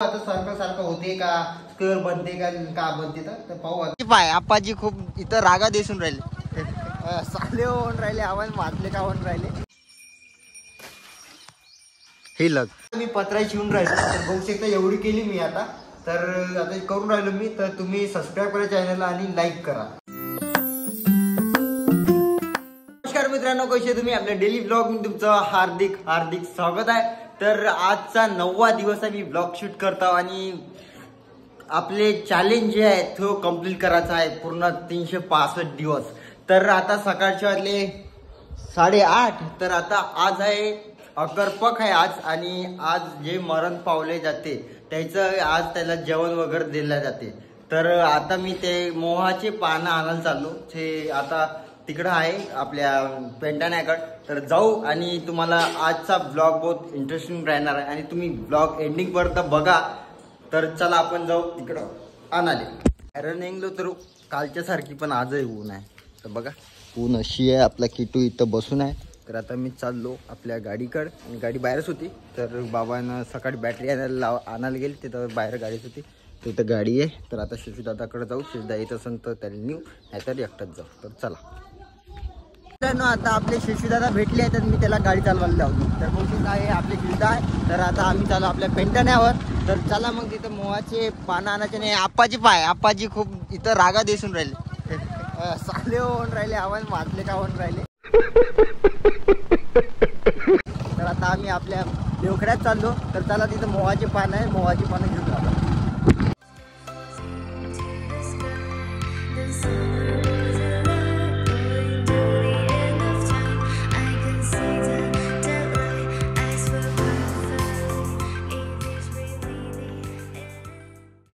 आता सारखं होते का स्क्वेअर बनते का बनते तर पाहू आता. पाय आप्पाजी खूप इथं रागा दिसून राहिले, साले होऊन राहिले, आवाज वाजले का होऊन राहिले. हे लग मी पत्रा शिवून राहिलो तर बहुतेक एवढी केली मी आता. तर आता करून राहिलो मी. तर तुम्ही सबस्क्राईब करा चॅनलला आणि लाईक करा. नमस्कार मित्रांनो, कसे तुम्ही आपल्या डेली ब्लॉग मध्ये तुमचं हार्दिक हार्दिक स्वागत आहे. तर आजचा 9वा दिवस आहे, मी ब्लॉग शूट करतो आणि आपले चॅलेंज जे आहे तो कम्प्लीट करायचा आहे पूर्ण 365 दिवस. तर आता सकाळचे वाजले 8:30. तर आता आज आहे अकरपक आहे आज, आणि आज जे मरण पावले जाते त्याचं आज त्याला जेवण वगैरे दिलं जाते. तर आता मी ते मोहाचे पानं आणायला चाललो. ते आता तिकडं आहे आपल्या पेंटाण्याकडं. तर जाऊ आणि तुम्हाला आजचा ब्लॉग बहुत इंटरेस्टिंग राहणार आहे आणि तुम्ही ब्लॉग एंडिंग पर्यंत बघा. तर चला आपण जाऊ तिकडं आणाले. कारण निघलो तर कालच्या सारखी पण आजही ऊन आहे. तर बघा ऊन अशी आहे. आपला किटू इथं बसून आहे. तर आता मी चाललो आपल्या गाडीकडं, आणि गाडी बाहेरच होती. तर बाबांना सकाळी बॅटरी आणायला गेली, तिथं बाहेर गाडीच होती. तिथं गाडी आहे. तर आता शिशूदादाकडे जाऊ. शिशूदा येत असेल तर त्याला नेऊ, नाहीतर एकटाच जाऊ. तर चला मित्रांनो, आता आपले शिशूदादा भेटले आहेत, तर मी त्याला गाडी चालवायला लावतो. तर बहुतेक आहे आपले शिशूदा आहे. तर आता आम्ही चालू आपल्या पेंटाण्यावर. तर चला मग तिथं मोहाचे पानं आणायचे नाही. आप्पाजी खूप इथं रागा दिसून राहिले, साले होऊन राहिले, आवाज वाजले का होऊन राहिले. तर आता आम्ही आपल्या देवखड्यात चाललो. तर चला तिथं मोहाचे पानं आहे, मोहाची पानं घेऊन जातो.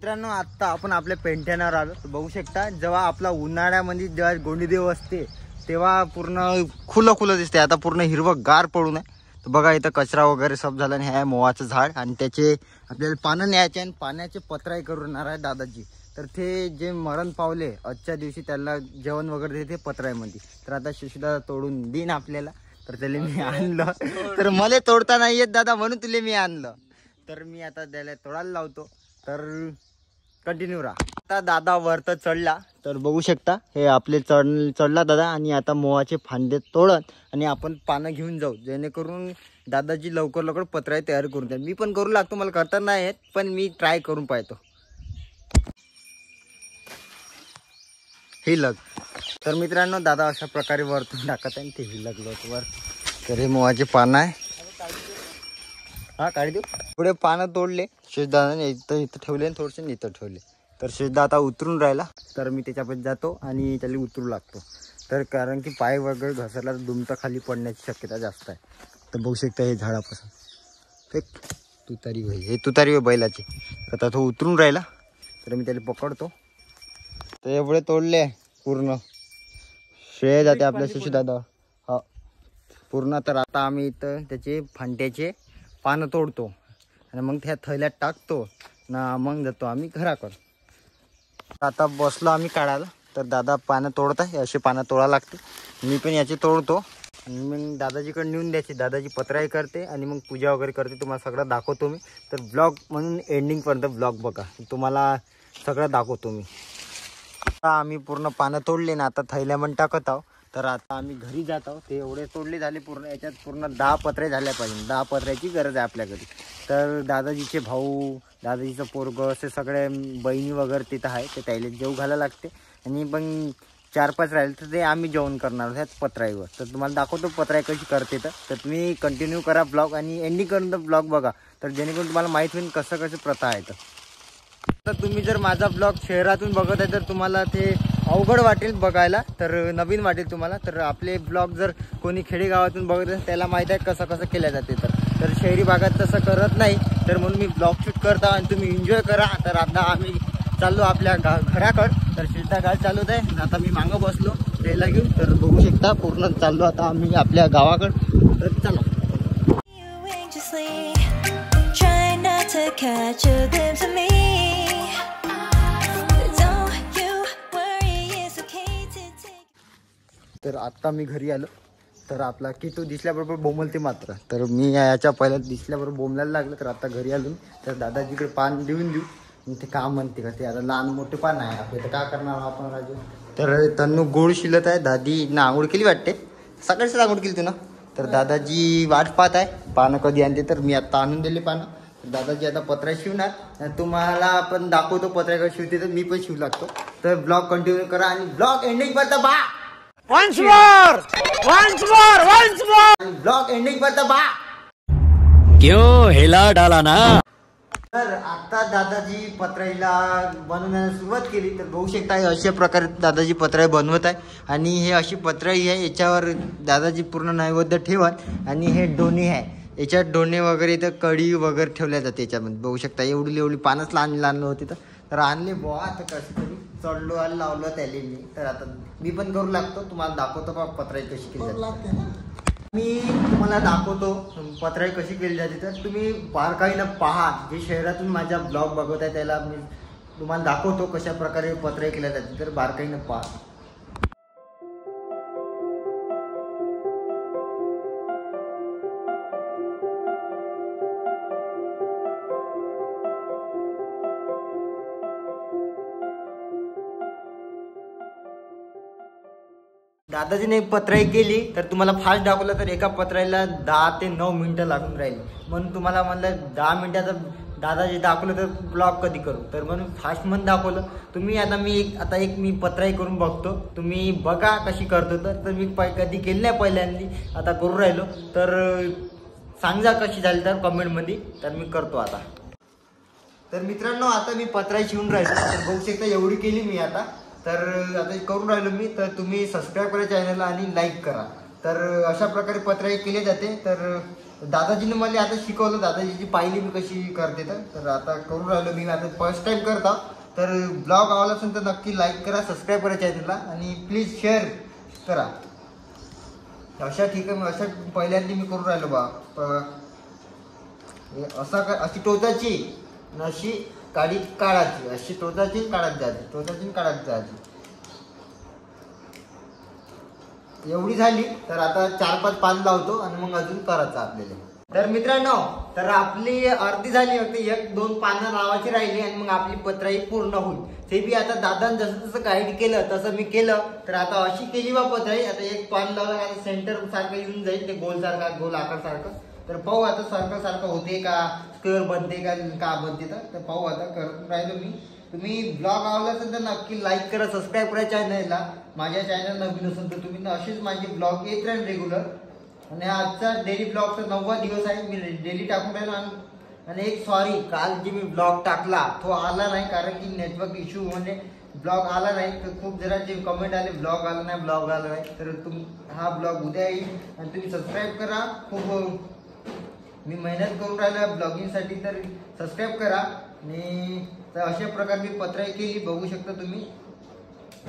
मित्रांनो, आता आपण आपल्या पेंट्यानावर आलो. तर बघू शकता, जेव्हा आपला उन्हाळ्यामध्ये जेव्हा गोंडीदेव असते तेव्हा पूर्ण खुलं दिसते. आता पूर्ण हिरवं गार पडून आहे. तर बघा इथं कचरा वगैरे सब झाला. आणि हे आहे मोहाचं झाड, आणि त्याचे आपल्याला पानं न्यायचे आणि पाण्याचे पत्राई करून आहे दादाजी. तर ते जे मरण पावले आजच्या दिवशी त्यांना जेवण वगैरे देते पत्राईमध्ये. तर आता शिशूदादा तोडून देईन आपल्याला. तर त्याला मी आणलं. तर मला तोडता नाही येत दादा, म्हणून तुला मी आणलं. तर मी आता त्याला तोडायला लावतो. तर कंटिन्यू राहा. आता दादा वरत चढला. तर बघू शकता हे आपले चढला दादा, आणि आता मोहाचे फांदे तोडत आणि आपण पानं घेऊन जाऊ, जेणेकरून दादाजी लवकर पत्राई तयार करून द्या. मी पण करू लागतो, मला करता नाही येत, पण मी ट्राय करून पाहतो. हिलक. तर मित्रांनो, दादा अशा प्रकारे वरतून टाकत आहे, ते हिलकलो वर. तर हे मोहाचे पानं आहे. हा काढी देऊ. पुढे पानं तोडले शेषदादाने, इथं ठेवले आणि थोडेसे इथं ठेवले. तर शेषदा आता उतरून राहिला. तर मी त्याच्यामध्ये जातो आणि त्याला उतरू लागतो. तर कारण की पाय वगैरे घसरला तर दुमता खाली पडण्याची शक्यता जास्त आहे. तर बघू शकता हे झाडापासून एक तुतारी होई, हे तुतारी होई बैलाची. आता तो उतरून राहिला. तर मी त्याला पकडतो. तर एवढे तोडले पूर्ण श्रेय जाते आपल्या शेषदादा. हा पूर्ण. तर आता आम्ही इथं त्याचे फांट्याचे पानं तोडतो आणि मग त्या थैल्यात टाकतो ना, मग जातो आम्ही घराकडं. आता बसलो आम्ही काढायला. तर दादा पानं तोडत आहे, असे पानं तोडा लागते. मी पण याचे तोडतो आणि मग दादाजीकडे नेऊन द्यायची. दादाजी पत्राई करते आणि मग पूजा वगैरे करते. तुम्हाला सगळं दाखवतो मी. तर ब्लॉग म्हणून एंडिंगपर्यंत ब्लॉग बघा, तुम्हाला सगळं दाखवतो मी. आता आम्ही पूर्ण पानं तोडले ना, आता थैल्यामध्ये टाकत आहोत. तर आता आम्ही घरी जात आहोत. ते एवढे तोडले झाले पूर्ण. याच्यात पूर्ण 10 पत्रे झाल्या पाहिजे. 10 पत्र्याची गरज आहे आपल्या घरी. तर दादाजीचे भाऊ, दादाजीचं पोरगं, असे सगळे बहिणी वगैरे तिथं आहे. ते त्याला जेव घालायला लागते. आणि पण 4-5 राहिले तर ते आम्ही जेवण करणार ह्याच पत्राईवर. तर तुम्हाला दाखवतो पत्राई कशी करते. तर तुम्ही कंटिन्यू करा ब्लॉग आणि एंडिंग करून ब्लॉग बघा. तर जेणेकरून तुम्हाला माहीत होईल कसं प्रथा आहे. तर तुम्ही जर माझा ब्लॉग शहरातून बघत आहे तर तुम्हाला ते अवघड वाटेल बघायला, तर नवीन वाटेल तुम्हाला. तर आपले ब्लॉग जर कोणी खेडेगावातून बघत असेल त्याला माहीत आहे कसं केलं जाते. तर शहरी भागात तसं करत नाही. तर म्हणून मी ब्लॉग शूट करतो आणि तुम्ही एन्जॉय करा. तर आता आम्ही चाललो आपल्या घराकडं. तर शिरता गाडी चालवत आहे. आता मी मागं बसलो ट्रेला घेऊन. तर बघू शकता पूर्ण चाललो आता आम्ही आपल्या गावाकडं. तर चला. तर आता मी घरी आलो. तर आपला किटू दिसल्याबरोबर बोंबलते मात्र. तर मी याच्या पहिल्या दिसल्याबरोबर बोंबलायला लागलं. तर आता घरी आलो तर दादाजीकडे पान देऊन देऊ. ते का म्हणते का ते आता लहान मोठे पान आहे आपले, तर काय करणार आपण राजू. तर तन्नू गोड शिलत आहे. दादी ना आंघोळ केली वाटते, सकाळीच आंघोळ केली तू ना. तर दादाजी वाट पाहत आहे पानं कधी आणते. तर मी आता आणून दिले पानं. दादाजी आता पत्रा शिवणार. तुम्हाला पण दाखवतो पत्रा कशी शिवते, तर मी पण शिवू लागतो. तर ब्लॉग कंटिन्यू करा आणि ब्लॉग एंडिंग पर्यंत पहा. Once more. ब्लॉग एंडिंग पर्यंत पहा. क्यों हिला डाला ना. तर आता दादाजी पत्राईला बनवण्याला सुरुवात केली. तर बघू शकता अशा प्रकारे दादाजी पत्राई बनवत आहे. आणि हे अशी पत्राई आहे, याच्यावर दादाजी पूर्ण नैवेद्य ठेवत. आणि हे डोणे आहे, याच्यात डोणे वगैरे तर कढी वगैरे ठेवल्या जाते याच्यामध्ये. बघू शकता एवढी पानच लहान होती. तर आणले बुवा. आता कसं तरी चढलो आणि लावलं त्याला मी. तर आता मी पण करू लागतो, तुम्हाला दाखवतो का पत्राई कशी केली जाते. मी तुम्हाला दाखवतो पत्राई कशी केली जाते. तर तुम्ही बारकाईनं पहा. जे शहरातून माझा ब्लॉग बघत आहे त्याला मी तुम्हाला दाखवतो कशा प्रकारे पत्राई केल्या जाते. तर बारकाईनं पहा. दादाजीने एक पत्राई केली. तर तुम्हाला फास्ट दाखवलं तर एका पत्राईला 10 ते 9 मिनिटं लागून राहिली. म्हणून तुम्हाला म्हणलं 10 मिनिटाचं दादाजी दाखवलं तर ब्लॉग कधी करू. तर म्हणून फास्ट म्हणून दाखवलं. तुम्ही आता मी पत्राई करून बघतो, तुम्ही बघा कशी करतो. तर मी कधी केली नाही पहिल्यांदी, आता करू राहिलो. तर सांगा कशी झाली तर कमेंटमध्ये. तर मी करतो आता. तर मित्रांनो आता मी पत्राई शिवून राहिलो. तर बघू शकता एवढी केली मी आता. तर आता करून राहिलो मी. तर तुम्ही सबस्क्राईब करा चॅनलला आणि लाईक करा. तर अशा प्रकारे पत्राई केली जाते. तर दादाजीने मला आता शिकवलं, दादाजीची पाहिली मी कशी करते. तर आता करून राहिलो मी. आता फर्स्ट टाइम करता. तर ब्लॉग आवडला असेल तर नक्की लाईक करा, सबस्क्राईब करा चॅनलला आणि प्लीज शेअर करा. अशा अशा पहिल्यांदा मी करून राहिलो बा. अशी टोचाची अशी काढी काढायची, अशी टोचाची काढत जायची, टोचाची काढत जायची. एवढी झाली. तर आता 4-5 पान लावतो आणि मग अजून करायचं आपल्याला. तर मित्रांनो तर आपली अर्धी झाली होती. 1-2 पानं लावायची राहिली आणि मग आपली पत्राई पूर्ण होईल. ते बी आता दादानं जसं गाईड केलं तसं मी केलं. तर आता अशी केली बा पत्राई. आता एक पान लावलं आणि सेंटर सारखं येऊन जाईल, ते गोल आकार सारखं. तर पाहू आता सारखं होते का, स्क्वेअर बनते का बनते. तर पाहू आता करत राहिलो मी. तुम्ही ब्लॉग आवडला असेल तर नक्की लाईक करा, सबस्क्राईब करा चॅनलला. माझ्या चॅनल नवीन असेल तर तुम्ही असेच माझे ब्लॉग येत राहील रेग्युलर. आणि आजचा डेली ब्लॉगचा 9वा दिवस आहे. मी डेली टाकून राहिलो. आणि एक सॉरी, काल जे मी ब्लॉग टाकला तो आला नाही, कारण की नेटवर्क इश्यू म्हणजे ब्लॉग आला नाही. तर खूप जणांचे कमेंट आले ब्लॉग आला नाही. तर हा ब्लॉग उद्या येईल. आणि तुम्ही सबस्क्राईब करा. खूप मी मेहनत करून राहिलो ब्लॉगिंगसाठी. तर सबस्क्राईब करा. आणि तर अशा प्रकारे मी पत्राई केली. बघू शकता तुम्ही.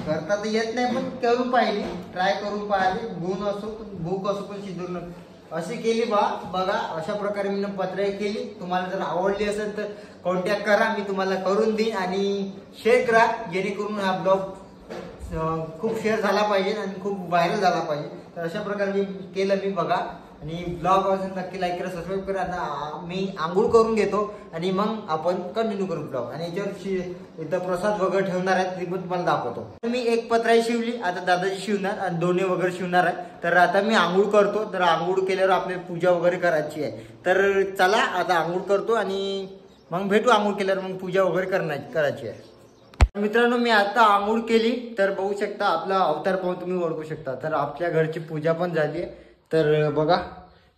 करता तर येत नाही पण करून पाहिली, ट्राय करून पाहिली. गुण असो भूक असो पण शिजून अशी केली बघा. अशा प्रकारे मी पत्राई केली. तुम्हाला जर आवडली असेल तर कॉन्टॅक्ट करा, मी तुम्हाला करून देईन. आणि शेअर करा जेणेकरून हा ब्लॉग खूप शेअर झाला पाहिजे आणि खूप व्हायरल झाला पाहिजे. तर अशा प्रकारे मी केलं मी बघा. आणि ब्लॉग असेल नक्की लाईक करा, सबस्क्राईब करा. आता मी आंघोळ करून घेतो आणि मग आपण कंटिन्यू करू ब्लॉग. आणि याच्यावर इथं प्रसाद वगैरे ठेवणार आहे, ते पण तुम्हाला दाखवतो. मी एक पत्राई शिवली, आता दादाजी शिवणार आणि दोन्ही वगैरे शिवणार आहे. तर आता मी आंघोळ करतो. तर आंघोळ केल्यावर आपल्याला पूजा वगैरे करायची आहे. तर चला आता आंघोळ करतो आणि मग भेटू. आंघोळ केल्यावर मग पूजा वगैरे करायची आहे. मित्रांनो मी आता आंघोळ केली. तर बघू शकता आपला अवतार पाहून तुम्ही ओळखू शकता. तर आपल्या घरची पूजा पण झाली आहे. तर बघा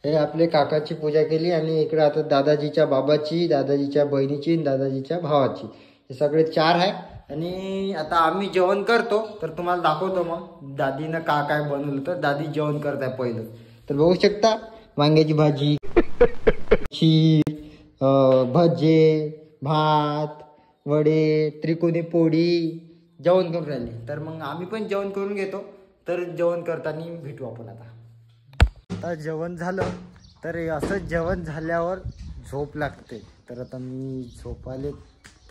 हे आपले काकाची पूजा केली. आणि इकडे आता दादाजीच्या बाबाची, दादाजीच्या बहिणीची, दादाजीच्या भावाची, हे सगळे 4 आहे. आणि आता आम्ही जेवण करतो. तर तुम्हाला दाखवतो मग दादीनं काय बनवलं. तर दादी जेवण करत आहे पहिलं. तर बघू शकता वांग्याची भाजी, खीर, भजे, भात, वडे, त्रिकोणी पोळी जेवण करून राहिले. तर मग आम्ही पण जेवण करून घेतो. तर जेवण करताना भेटू आपण. आता जेवण झालं. तर असं जेवण झाल्यावर झोप लागते. तर आता मी झोपायला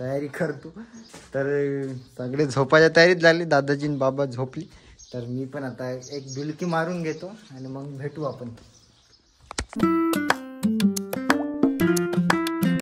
तयारी करतो. तर सगळे झोपायच्या तयारीत झाली. दादाजी आणि बाबा झोपली. तर मी पण आता एक डुलकी मारून घेतो आणि मग भेटू आपण.